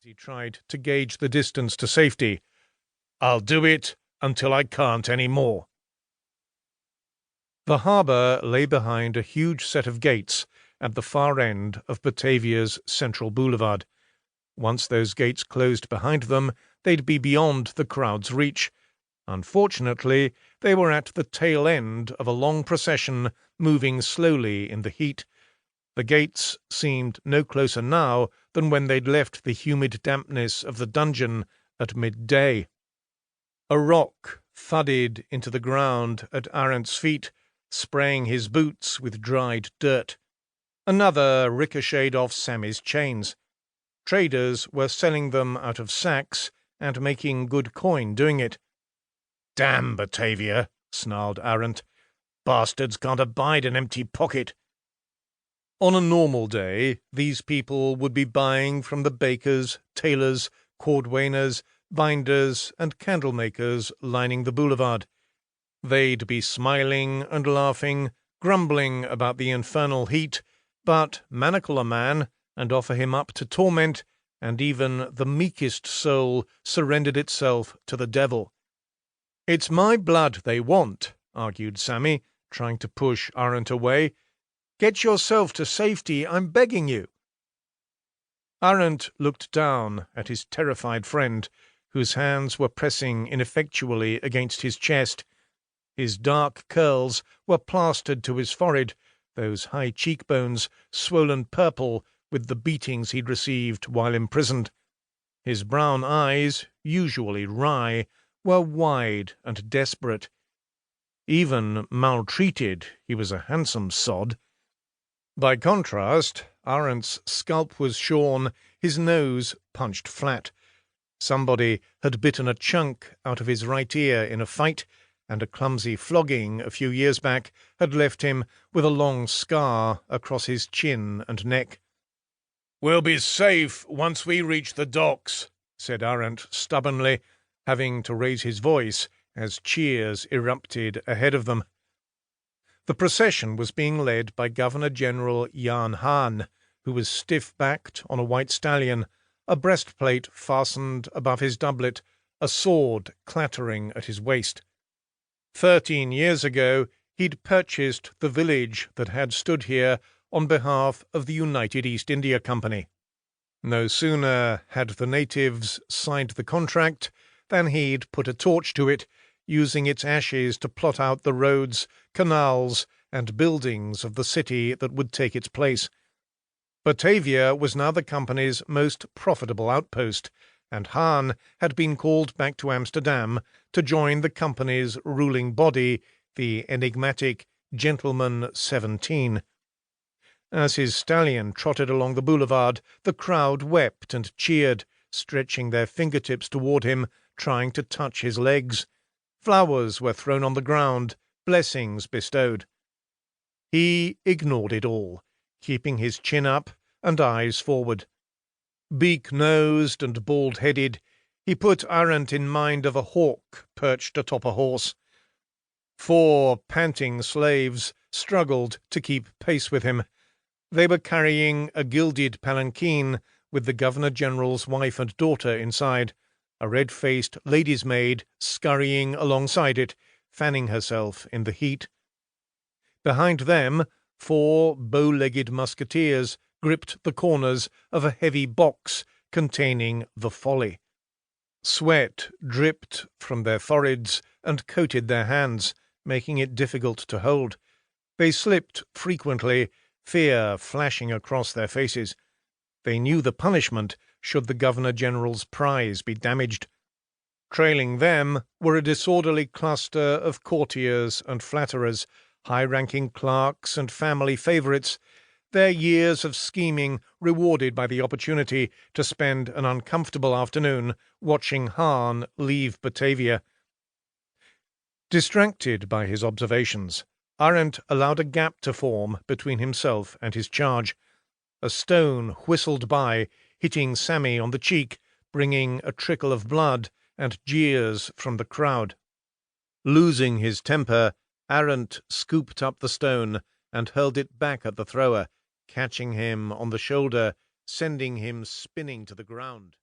He tried to gauge the distance to safety. "I'll do it until I can't any more." The harbour lay behind a huge set of gates at the far end of Batavia's central boulevard. Once those gates closed behind them, they'd be beyond the crowd's reach. Unfortunately, they were at the tail end of a long procession moving slowly in the heat. The gates seemed no closer now than when they'd left the humid dampness of the dungeon at midday. A rock thudded into the ground at Arent's feet, spraying his boots with dried dirt. Another ricocheted off Sammy's chains. Traders were selling them out of sacks and making good coin doing it. "Damn Batavia," snarled Arent. "Bastards can't abide an empty pocket." On a normal day, these people would be buying from the bakers, tailors, cordwainers, binders, and candlemakers lining the boulevard. They'd be smiling and laughing, grumbling about the infernal heat, but manacle a man and offer him up to torment, and even the meekest soul surrendered itself to the devil. "It's my blood they want," argued Sammy, trying to push Arent away. "Get yourself to safety, I'm begging you." Arent looked down at his terrified friend, whose hands were pressing ineffectually against his chest. His dark curls were plastered to his forehead, those high cheekbones swollen purple with the beatings he'd received while imprisoned. His brown eyes, usually wry, were wide and desperate. Even maltreated, he was a handsome sod. By contrast, Arent's scalp was shorn, his nose punched flat. Somebody had bitten a chunk out of his right ear in a fight, and a clumsy flogging a few years back had left him with a long scar across his chin and neck. "We'll be safe once we reach the docks," said Arent stubbornly, having to raise his voice as cheers erupted ahead of them. The procession was being led by Governor-General Jan Hahn, who was stiff-backed on a white stallion, a breastplate fastened above his doublet, a sword clattering at his waist. 13 years ago, he'd purchased the village that had stood here on behalf of the United East India Company. No sooner had the natives signed the contract than he'd put a torch to it, using its ashes to plot out the roads, canals, and buildings of the city that would take its place. Batavia was now the company's most profitable outpost, and Hahn had been called back to Amsterdam to join the company's ruling body, the enigmatic Gentleman 17. As his stallion trotted along the boulevard, the crowd wept and cheered, stretching their fingertips toward him, trying to touch his legs. Flowers were thrown on the ground, blessings bestowed. He ignored it all, keeping his chin up and eyes forward. Beak-nosed and bald-headed, he put Arent in mind of a hawk perched atop a horse. 4 panting slaves struggled to keep pace with him. They were carrying a gilded palanquin with the Governor-General's wife and daughter inside, a red-faced lady's maid scurrying alongside it, fanning herself in the heat. Behind them, 4 bow-legged musketeers gripped the corners of a heavy box containing the folly. Sweat dripped from their foreheads and coated their hands, making it difficult to hold. They slipped frequently, fear flashing across their faces. They knew the punishment should the Governor-General's prize be damaged. Trailing them were a disorderly cluster of courtiers and flatterers, high-ranking clerks and family favourites, their years of scheming rewarded by the opportunity to spend an uncomfortable afternoon watching Hahn leave Batavia. Distracted by his observations, Arent allowed a gap to form between himself and his charge. A stone whistled by, hitting Sammy on the cheek, bringing a trickle of blood and jeers from the crowd. Losing his temper, Arent scooped up the stone and hurled it back at the thrower, catching him on the shoulder, sending him spinning to the ground.